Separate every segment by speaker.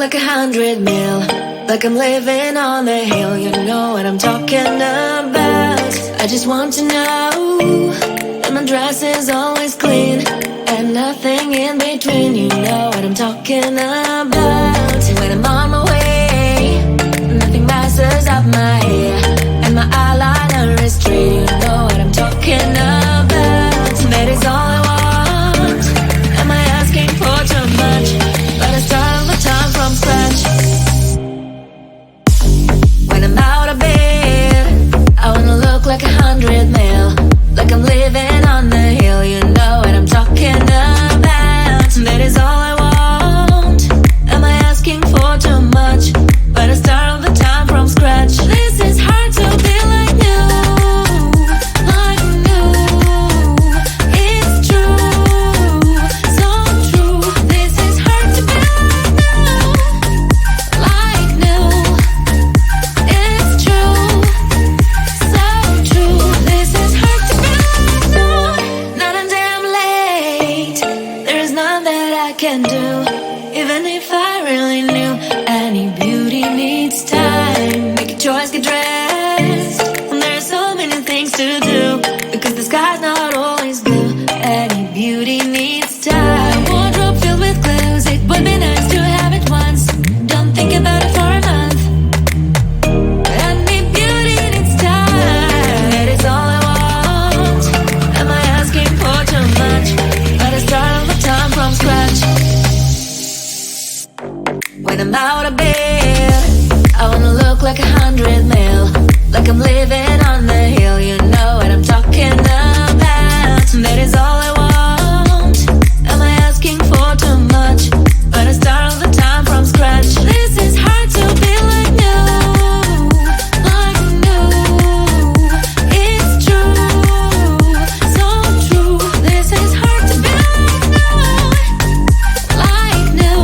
Speaker 1: like 100 mil, like I'm living on the hill. You know what I'm talking about. I just want to know that my dress is always clean and nothing in between. You know what I'm talking about. When I'm on my way, nothing messes up my hair, and my eyeliner is straight. You know what I'm talking about. That is all I want. Am I asking for too much? But I start all the time from scratch. When I'm out of bed, I wanna look like 100 mil, like I'm living on the hill. You know what I'm talking about. That is all I want. Am I asking for too much? But I start all the time from scratch. This is hard to be like you. When I'm out of bed, I wanna look like 100 mil, like I'm living on the hill. You know what I'm talking about. That is all I want. Am I asking for too much? But I start all the time from scratch. This is hard to be like you, like you. It's true, so true. This is hard to be like you, like you.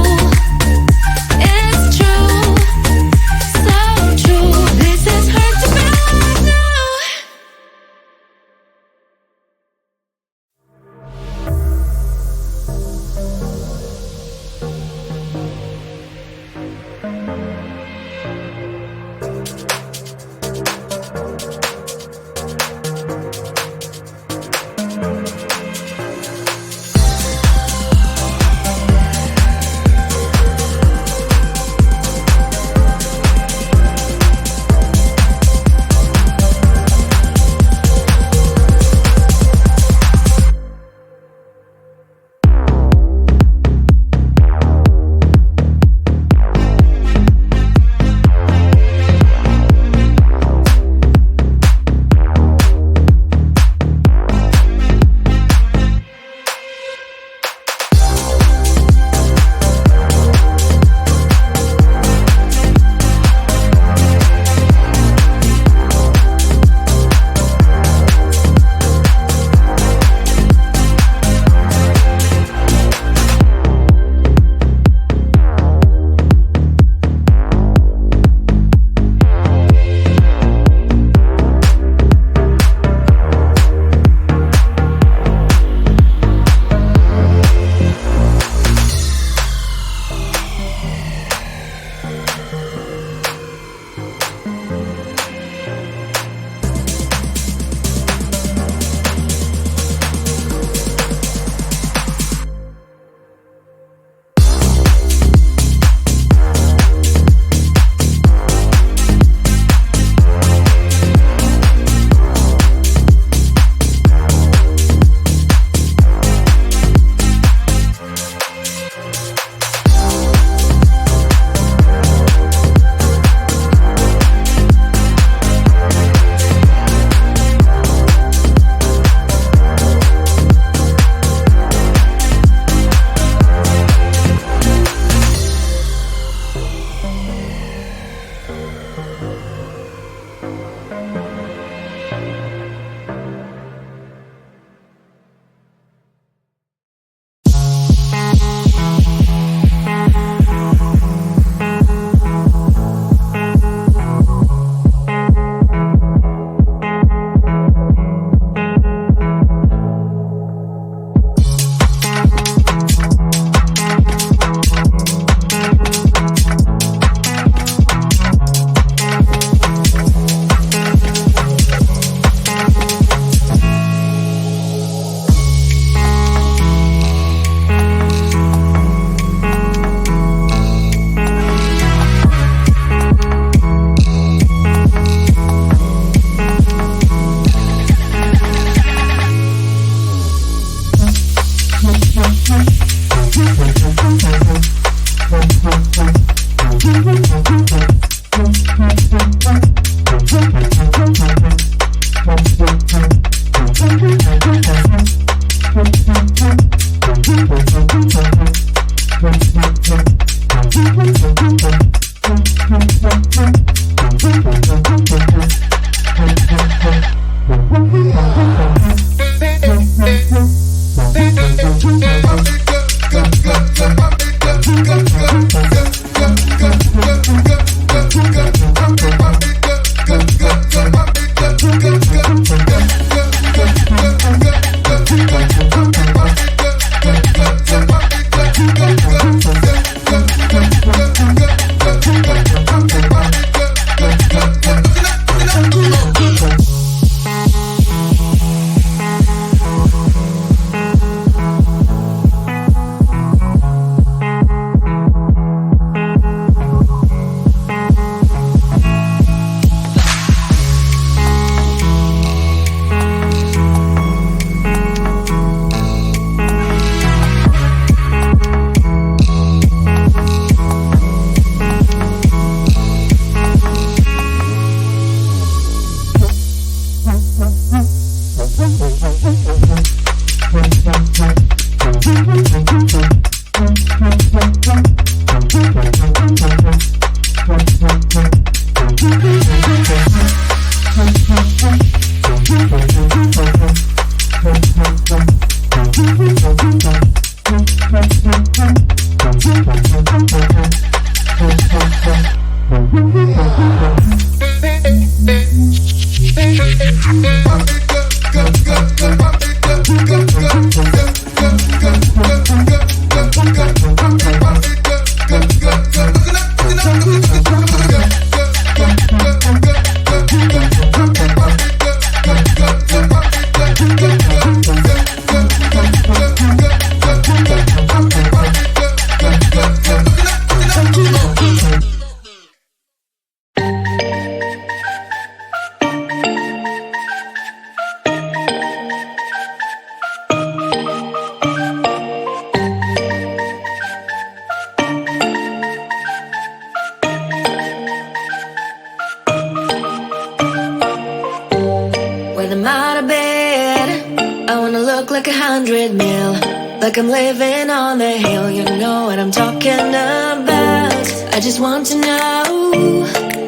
Speaker 1: Like 100 mil, like I'm living on the hill. You know what I'm talking about. I just want to know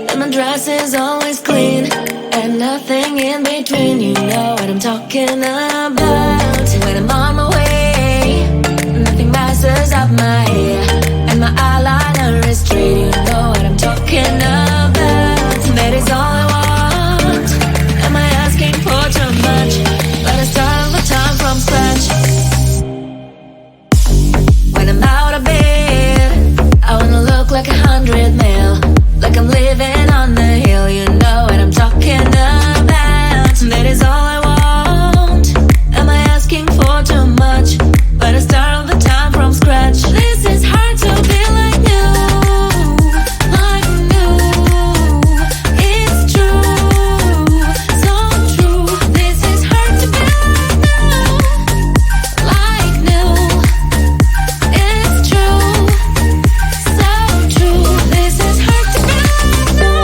Speaker 1: that my dress is always clean and nothing in between. You know what I'm talking about. When I'm on my way, nothing messes up my hair, and my eyeliner is straight. You know what I'm talking about. That is all I want. Am I asking for too much? But I start all the time from scratch. When I'm out of bed, I wanna look like 100 mil, like I'm living on the hill. You know what I'm talking about. That is all I want. Am I asking for too much? But I start all the time from scratch. This is hard to be like new, like new. It's true, so true. This is hard to be like new, it's true, so true. This is hard to be like new.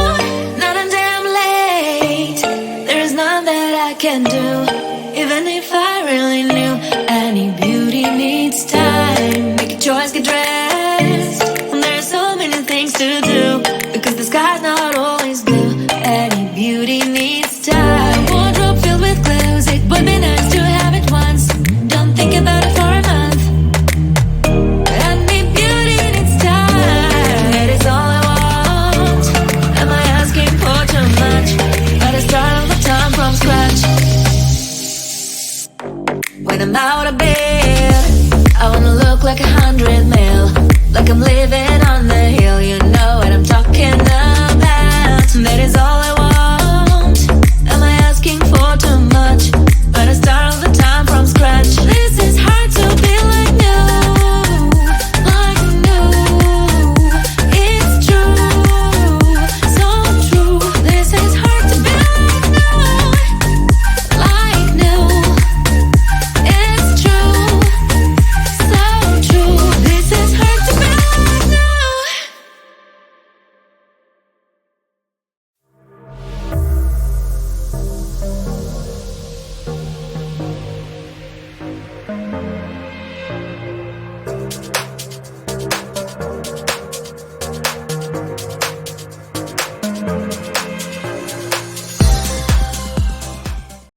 Speaker 1: Not a damn late. There is none that I can do, even if I really knew. Any beauty needs time. Make a choice, get dressed, and there's so many things to do.